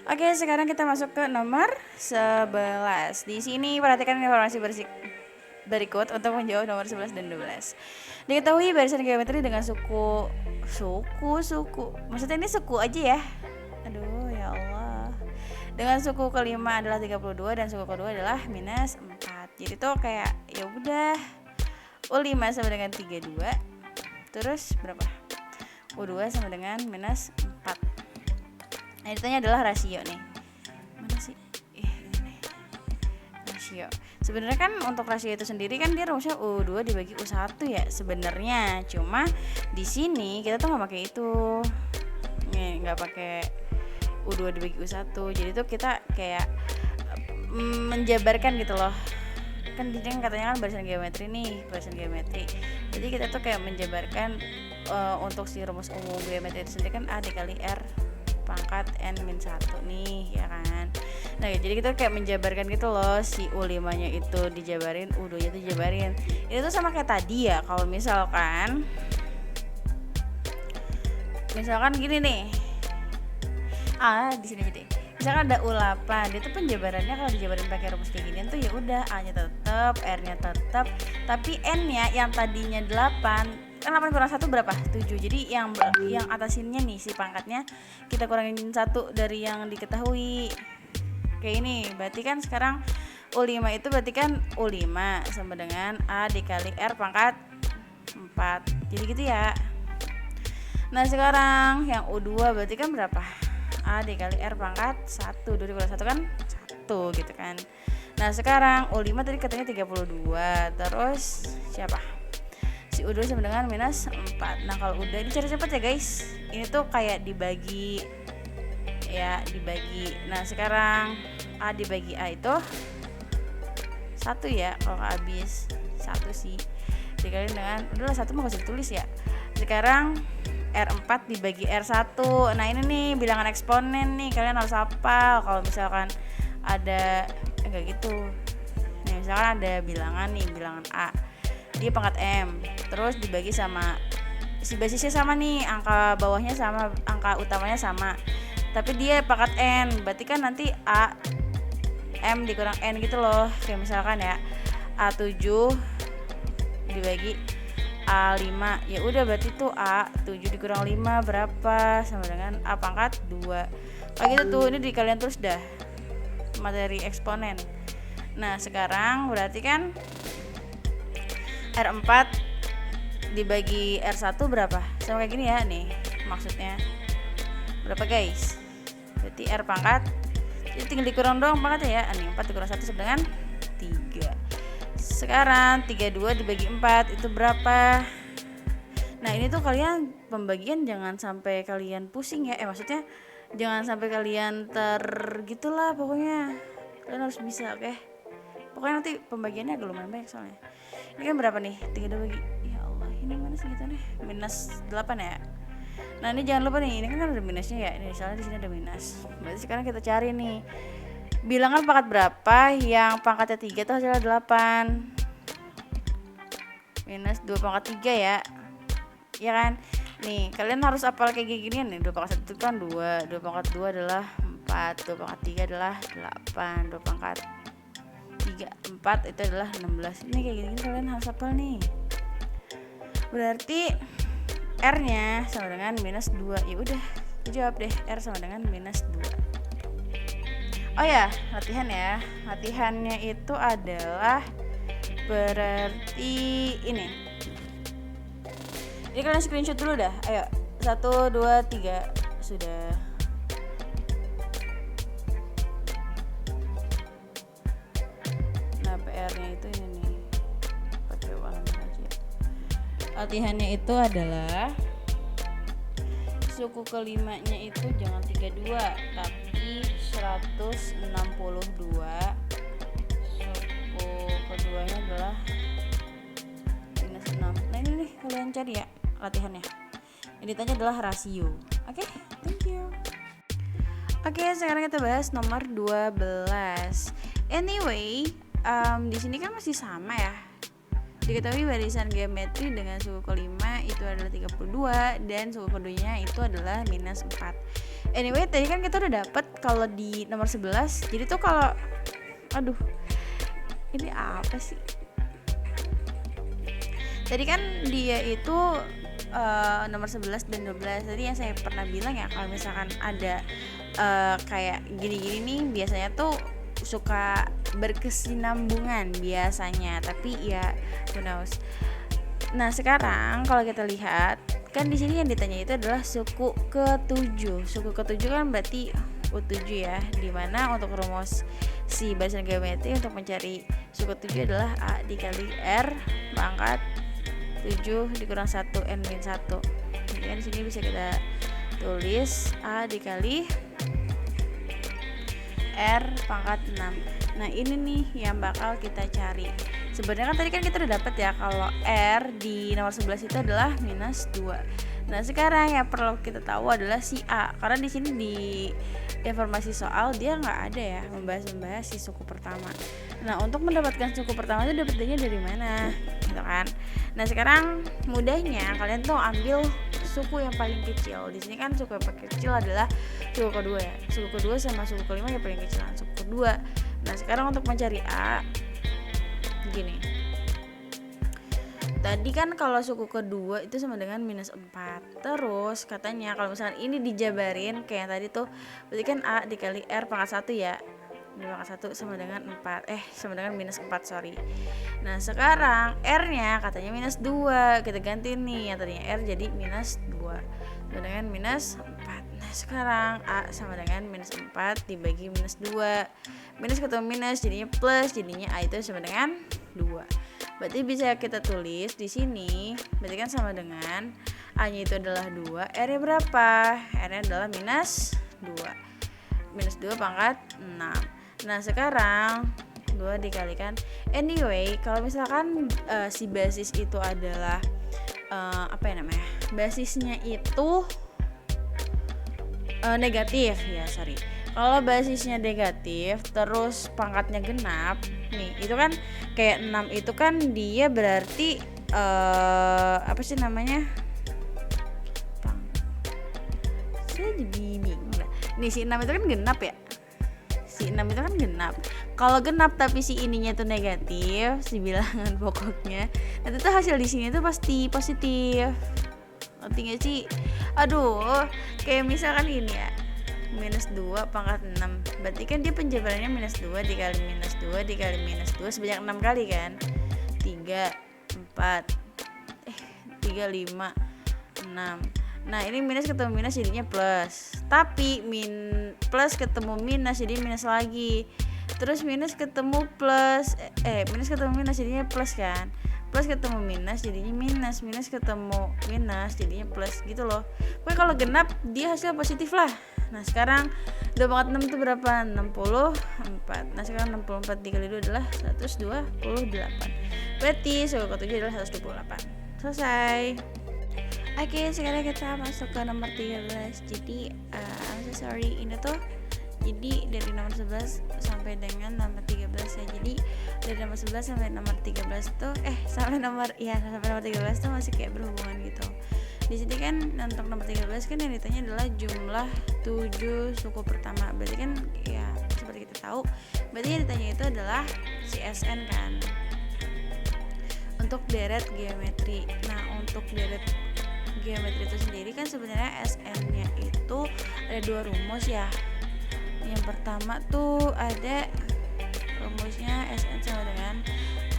Oke, sekarang kita masuk ke nomor 11. Di sini perhatikan informasi berikut untuk menjawab nomor 11 dan 12. Diketahui barisan geometri dengan suku. Maksudnya ini suku aja ya. Aduh, ya Allah. Dengan suku kelima adalah 32 dan suku kedua adalah minus 4. Jadi tuh kayak ya udah U5 sama dengan 32. Terus berapa? U2 sama dengan minus 4. Nah, ditanya adalah rasio nih. Mana sih? Ini. Rasio. Sebenarnya kan untuk rasio itu sendiri kan dia rumusnya U2 dibagi U1 ya sebenarnya. Cuma di sini kita tuh nggak pakai itu. Nih, nggak pakai U2 dibagi U1. Jadi tuh kita kayak menjabarkan gitu loh. Kan di sini katanya kan barisan geometri. Jadi kita tuh kayak menjabarkan untuk si rumus umum geometri itu sendiri kan A dikali R pangkat N-1 nih ya kan. Nah jadi kita kayak menjabarkan gitu loh, si U5 nya itu dijabarin, U2 nya itu dijabarin. Ini tuh sama kayak tadi ya, kalau misalkan gini nih, di sini aja deh. Misalkan ada U8, dia tuh penjabarannya kalau dijabarin pakai rumus kayak gini tuh ya udah A nya tetap, R nya tetap, tapi N nya yang tadinya 8 kan 8 kurang 1 berapa? 7. Jadi yang atasinnya nih si pangkatnya kita kurangin 1 dari yang diketahui. Kayak ini, berarti kan sekarang U5 itu berarti kan U5 sama dengan A dikali R pangkat 4. Jadi gitu ya. Nah sekarang yang U2 berarti kan berapa? A dikali R pangkat 1. 2 dikali 1 kan 1 gitu kan. Nah sekarang U5 tadi katanya 32. Terus siapa? Si U2 sama dengan minus 4. Nah kalau udah dicari cepet ya guys. Ini tuh kayak dibagi. Nah sekarang A dibagi A itu 1 ya. Kalau gak habis 1 sih dikali dengan, udahlah 1 mah gak usah ditulis ya. Sekarang R4 dibagi R1. Nah ini nih bilangan eksponen nih, kalian harus hafal. Kalau misalkan ada enggak gitu. Nih misalkan ada bilangan A, dia pangkat M, terus dibagi sama si basisnya sama nih, angka bawahnya sama, angka utamanya sama, tapi dia pangkat N, berarti kan nanti A M dikurang N gitu loh. Kayak misalkan ya A7 dibagi A5, ya udah berarti tuh A7 dikurang 5 berapa, sama dengan A pangkat 2. Kayak gitu tuh, ini di kalian terus dah materi eksponen. Nah sekarang berarti kan R4 dibagi R1 berapa? Sama kayak gini ya nih maksudnya. Berapa guys? Berarti R pangkat, jadi tinggal dikurang doang pangkatnya ya. Nih 4 dikurang 1 sama dengan 3. Sekarang 32 dibagi 4 itu berapa? Nah ini tuh kalian pembagian jangan sampai kalian pusing ya. Maksudnya jangan sampai kalian gitulah pokoknya. Kalian harus bisa, oke? Pokoknya nanti pembagiannya agak lumayan banyak soalnya. Ini kan berapa nih? 32 bagi, ya Allah ini mana sih gitu nih? Minus 8 ya. Nah ini jangan lupa nih, ini kan ada minusnya ya. Ini misalnya di sini ada minus. Berarti sekarang kita cari nih bilangan pangkat berapa yang pangkatnya 3 itu hasilnya 8 minus 2 pangkat 3 ya. Ya kan? Nih kalian harus hafal kayak gini nih. 2 pangkat 1 itu kan 2, 2 pangkat 2 adalah 4, 2 pangkat 3 adalah 8, 2 pangkat 4 itu adalah 16. Ini kayak gini kalian harus hafal nih. Berarti R nya sama dengan minus 2. Ya udah jawab deh, R sama dengan minus 2. Oh ya, latihan ya. Latihannya itu adalah berarti ini. Jadi kalian screenshot dulu dah. Ayo, 1, 2, 3. Sudah. Nah, PR-nya itu ini nih. Pakai warna aja. Latihannya itu adalah suku kelimanya itu jangan 32, tapi 162. Suku keduanya adalah minus 6. Nah ini nih kalian cari ya latihannya. Yang ditanya adalah rasio. Oke, thank you. Oke, sekarang kita bahas nomor 12. Anyway, di sini kan masih sama ya. Diketahui barisan geometri dengan suku kelima itu adalah 32 dan suku keduanya itu adalah minus 4. Anyway, tadi kan kita udah dapet kalau di nomor 11. Jadi tuh kalau ini apa sih? Tadi kan dia itu nomor 11 dan 12. Tadi yang saya pernah bilang ya, kalau misalkan ada kayak gini-gini nih, biasanya tuh suka berkesinambungan biasanya, tapi ya who knows. Nah, sekarang kalau kita lihat kan di sini yang ditanya itu adalah suku ke-7. Suku ke-7 kan berarti U7 ya, dimana untuk rumus si barisan geometri untuk mencari suku 7 adalah A dikali R pangkat 7 dikurang 1 N min 1. Jadi kan di sini bisa kita tulis A dikali R pangkat 6. Nah, ini nih yang bakal kita cari. Sebenarnya kan tadi kan kita udah dapet ya kalau R di nomor 11 itu adalah minus 2. Nah, sekarang yang perlu kita tahu adalah si A, karena di sini di informasi soal dia nggak ada ya membahas si suku pertama. Nah, untuk mendapatkan suku pertama itu dapetnya dari mana, gitu kan? Nah, sekarang mudahnya kalian tuh ambil suku yang paling kecil. Di sini kan suku yang paling kecil adalah suku kedua ya. Suku kedua sama suku kelima yang paling kecil, suku kedua. Nah, sekarang untuk mencari A, gini. Tadi kan kalau suku kedua itu sama dengan minus 4. Terus katanya kalau misalkan ini dijabarin kayak yang tadi tuh, berarti kan A dikali R pangkat 1 ya. Ini pangkat 1 sama dengan 4. Sama dengan minus 4, sorry. Nah, sekarang R-nya katanya minus 2. Kita ganti nih, yang tadinya R jadi minus 2. Sama dengan minus 4. Nah, sekarang A sama dengan minus 4 dibagi minus 2. Minus ketemu minus jadinya plus, jadinya A itu sama dengan 2. Berarti bisa kita tulis di sini, berarti kan sama dengan A-nya itu adalah 2, R-nya berapa? R-nya adalah minus 2. Minus 2 pangkat 6. Nah, sekarang 2 dikalikan. Anyway, kalau misalkan si basis itu adalah basisnya itu negatif ya, sorry. Kalau basisnya negatif terus pangkatnya genap, nih itu kan kayak 6 itu kan dia berarti saya jadi bingung lah. Nih si 6 itu kan genap ya. Si 6 itu kan genap. Kalau genap tapi si ininya tuh negatif, si bilangan pokoknya, nanti tuh hasil di sini tuh pasti positif. Ngerti gak sih? Aduh, kayak misalkan ini ya, minus 2 pangkat 6, berarti kan dia penjabarannya minus 2 dikali minus 2 dikali minus 2 sebanyak 6 kali kan, 3, 4 3, 5, 6. Nah, ini minus ketemu minus jadinya plus, tapi plus ketemu minus jadi minus lagi, terus minus ketemu plus minus ketemu minus jadinya plus kan, plus ketemu minus jadinya minus, minus ketemu minus jadinya plus gitu loh. Pokoknya kalau genap dia hasil positif lah. Nah, sekarang 2 pangkat 6 itu berapa? 64. Nah, sekarang 64 dikali 2 adalah 128. Berarti suku ke-7 adalah 128. Selesai. Oke, sekarang kita masuk ke nomor 13. Jadi I'm so sorry, ini tuh jadi dari nomor 11 sampai dengan nomor 13 ya. Jadi dari nomor 11 sampai nomor 13 tuh sampai nomor 13 tuh masih kayak berhubungan gitu. Di sini kan untuk nomor 13 kan yang ditanya adalah jumlah 7 suku pertama. Berarti kan ya seperti kita tahu, berarti yang ditanya itu adalah CSN kan. Untuk deret geometri. Nah, untuk deret geometri itu sendiri kan sebenarnya SN-nya itu ada 2 rumus ya. Yang pertama tuh ada rumusnya SN sama dengan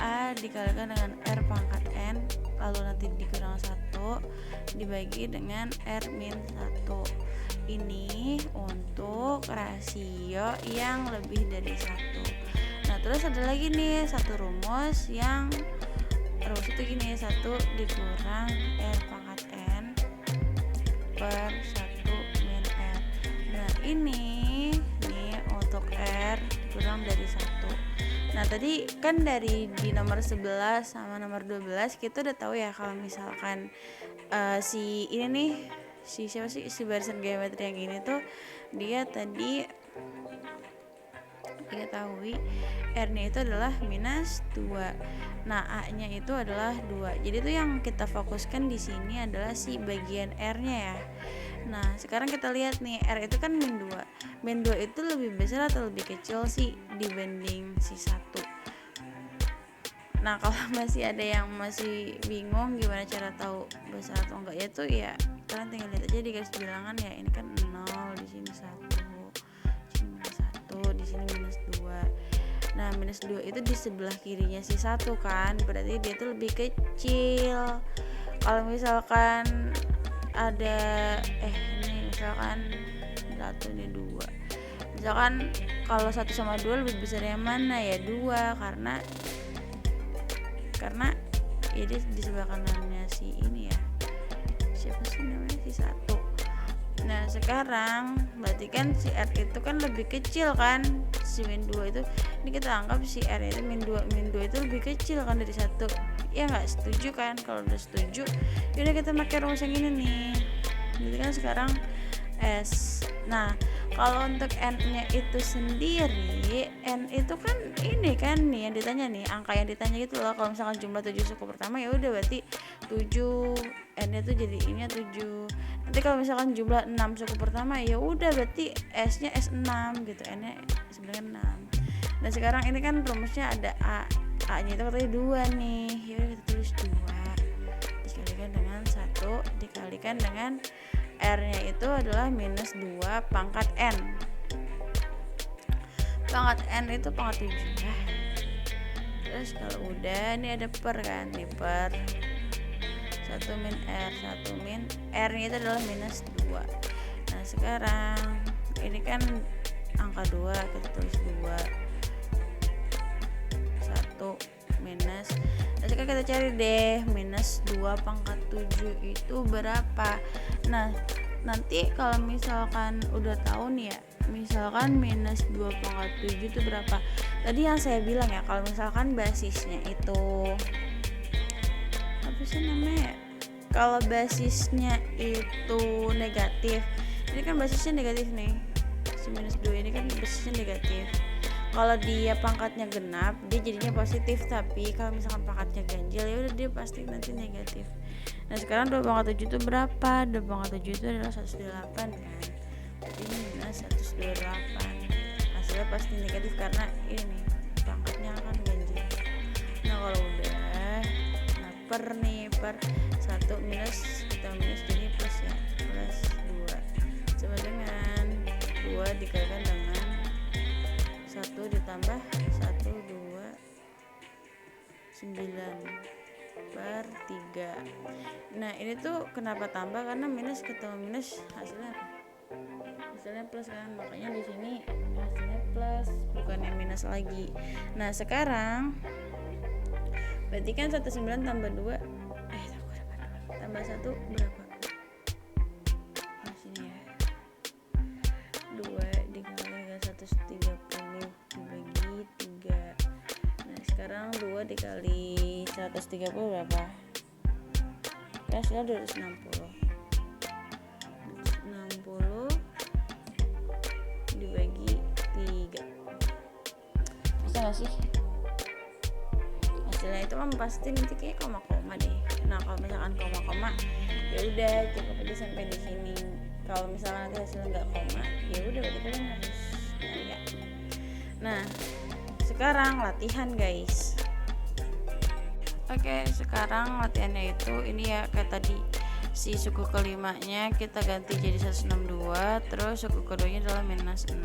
A dikalikan dengan R pangkat N, lalu nanti dikurang 1 dibagi dengan R min 1. Ini untuk rasio yang lebih dari 1. Nah, terus ada lagi nih satu rumus yang rumus itu gini, 1 dikurang R pangkat N per 1 min R. Nah, ini untuk R kurang dari 1. Nah, tadi kan di nomor 11 sama nomor 12 kita udah tahu ya kalau misalkan si ini nih, si barisan geometri yang ini tuh dia tadi diketahui R-nya itu adalah minus 2. Nah, A-nya itu adalah 2. Jadi tuh yang kita fokuskan di sini adalah si bagian R-nya ya. Nah sekarang kita lihat nih, R itu kan min 2. Min 2 itu lebih besar atau lebih kecil sih dibanding si 1? Nah kalau masih ada yang masih bingung gimana cara tahu besar atau enggak ya tuh ya kalian tinggal lihat aja di garis bilangan ya, ini kan 0, di sini 1, di sini minus 1, di sini minus 2. Nah minus 2 itu di sebelah kirinya si 1 kan, berarti dia tuh lebih kecil. Kalau misalkan ada ini misalkan 1 ini 2, misalkan kalau 1 sama 2 lebih besar yang mana ya? 2, karena ini di sebelah kanannya si ini ya, siapa sih namanya, si 1. Nah sekarang berarti kan si R itu kan lebih kecil kan, si min 2 itu, ini kita anggap si R itu min 2 itu lebih kecil kan dari 1. Ya nggak setuju kan? Kalau udah setuju yaudah kita pakai rumus yang ini nih. Jadi kan sekarang S. Nah kalau untuk N nya itu sendiri, N itu kan ini kan nih yang ditanya nih, angka yang ditanya gitu loh. Kalau misalkan jumlah 7 suku pertama ya udah berarti 7, N nya itu jadi ini 7. Nanti kalau misalkan jumlah 6 suku pertama ya udah berarti S nya S6 gitu, N nya sebenarnya 6. Nah sekarang ini kan rumusnya ada A nya itu katanya 2 nih, yaudah kita tulis 2 dikalikan dengan 1 dikalikan dengan R nya itu adalah minus 2 pangkat N. Pangkat N itu pangkat 7 ya. Terus kalau udah ini ada per kan, nih per 1 min R, 1 min R nya itu adalah minus 2. Nah sekarang ini kan angka 2, kita tulis 2 1 minus. Nah sekarang kita cari deh minus 2 pangkat 7 itu berapa. Nah nanti kalau misalkan udah tahu nih ya, misalkan minus 2 pangkat 7 itu berapa. Tadi yang saya bilang ya, kalau misalkan basisnya itu apa sih namanya, kalau basisnya itu negatif, ini kan basisnya negatif nih, si minus 2 ini kan basisnya negatif. Kalau dia pangkatnya genap dia jadinya positif, tapi kalau misalkan pangkatnya ganjil ya udah dia pasti nanti negatif. Nah sekarang 2 pangkat 7 itu berapa? 2 pangkat 7 itu adalah 128 kan, jadi ini minus 128, hasilnya pasti negatif karena ini pangkatnya akan ganjil. Nah kalau udah, nah per 1 minus, kita minus jadi plus ya, plus 2 sama dengan 2 dikalikan dengan 1 ditambah 1, 2, 9 per 3. Nah ini tuh kenapa tambah, karena minus ketemu minus hasilnya plus kan, makanya di sini hasilnya plus bukannya minus lagi. Nah sekarang berarti kan 19 tambah 2 tambah 1 berapa? Nah sini ya, 2 dikali dengan 130 dibagi 3. Nah sekarang 2 dikali 130 berapa? Hasilnya 260 dibagi 3, bisa gak sih? Hasilnya itu kan pasti nanti kayak koma-koma deh. Nah kalau misalkan koma-koma ya udah cukup aja sampai di sini. Kalau misalkan nanti hasilnya nggak koma ya udah berarti kalian harus ya. Nah sekarang latihan guys. Oke sekarang latihannya itu ini ya, kayak tadi si suku kelimanya kita ganti jadi 162, terus suku keduanya adalah minus 6.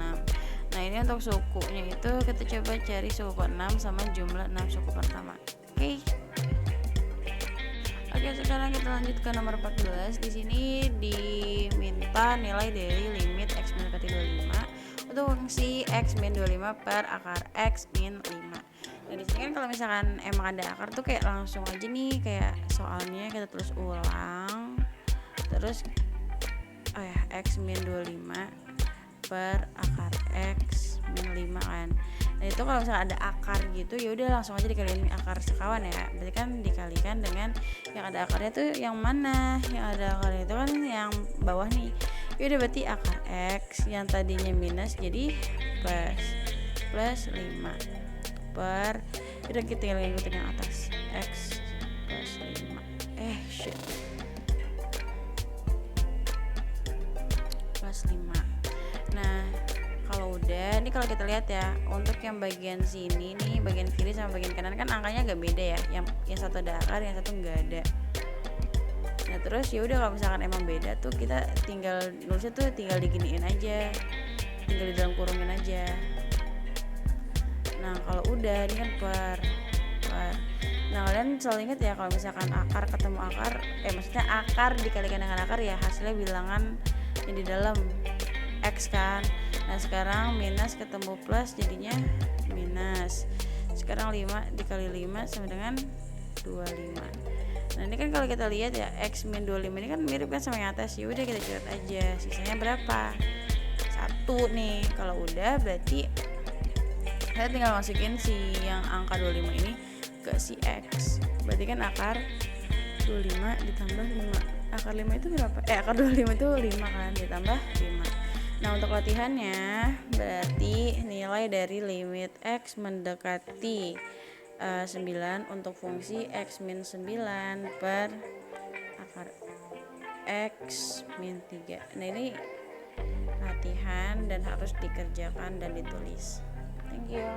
Nah ini untuk sukunya itu kita coba cari suku ke-6 sama jumlah 6 suku pertama. Oke, sekarang kita lanjut ke nomor 14. Di sini diminta nilai dari limit x min ke 25 untuk fungsi x min 25 per akar x min 5. Nah di sini kan kalau misalkan emang ada akar tuh kayak langsung aja nih, kayak soalnya kita tulis ulang, terus x min 25 per akar x min 5 kan. Nah itu kalau misalnya ada akar gitu ya udah langsung aja dikaliin akar sekawan ya. Berarti kan dikalikan dengan yang ada akarnya tuh yang mana? Yang ada akarnya itu kan yang bawah nih. Ya udah berarti akar x yang tadinya minus jadi plus 5 per, udah kita tinggal ngikutin yang atas, x plus 5. Shit. plus 5. Nah kalau udah, ini kalau kita lihat ya, untuk yang bagian sini nih, bagian kiri sama bagian kanan kan angkanya agak beda ya. Yang satu ada akar, yang satu enggak ada. Nah terus ya udah, kalau misalkan emang beda tuh kita tinggal nulisnya tuh tinggal diginiin aja, tinggal di dalam kurungin aja. Nah kalau udah, ini kan per. Nah kalian selalu ingat ya, kalau misalkan akar ketemu akar, maksudnya akar dikalikan dengan akar ya hasilnya bilangan yang di dalam X kan. Nah sekarang minus ketemu plus jadinya minus. Sekarang 5 dikali 5 sama dengan 25. Nah ini kan kalau kita lihat ya, X min 25 ini kan mirip kan sama yang atas. Ya udah kita coret aja, sisanya berapa? 1 nih. Kalau udah berarti saya tinggal masukin si yang angka 25 ini ke si X. Berarti kan akar 25 ditambah 5. Akar 5 itu berapa? Akar 25 itu 5 kan, ditambah 5. Nah untuk latihannya berarti nilai dari limit X mendekati 9 untuk fungsi X min 9 per akar X min 3. Nah ini latihan dan harus dikerjakan dan ditulis. Thank you.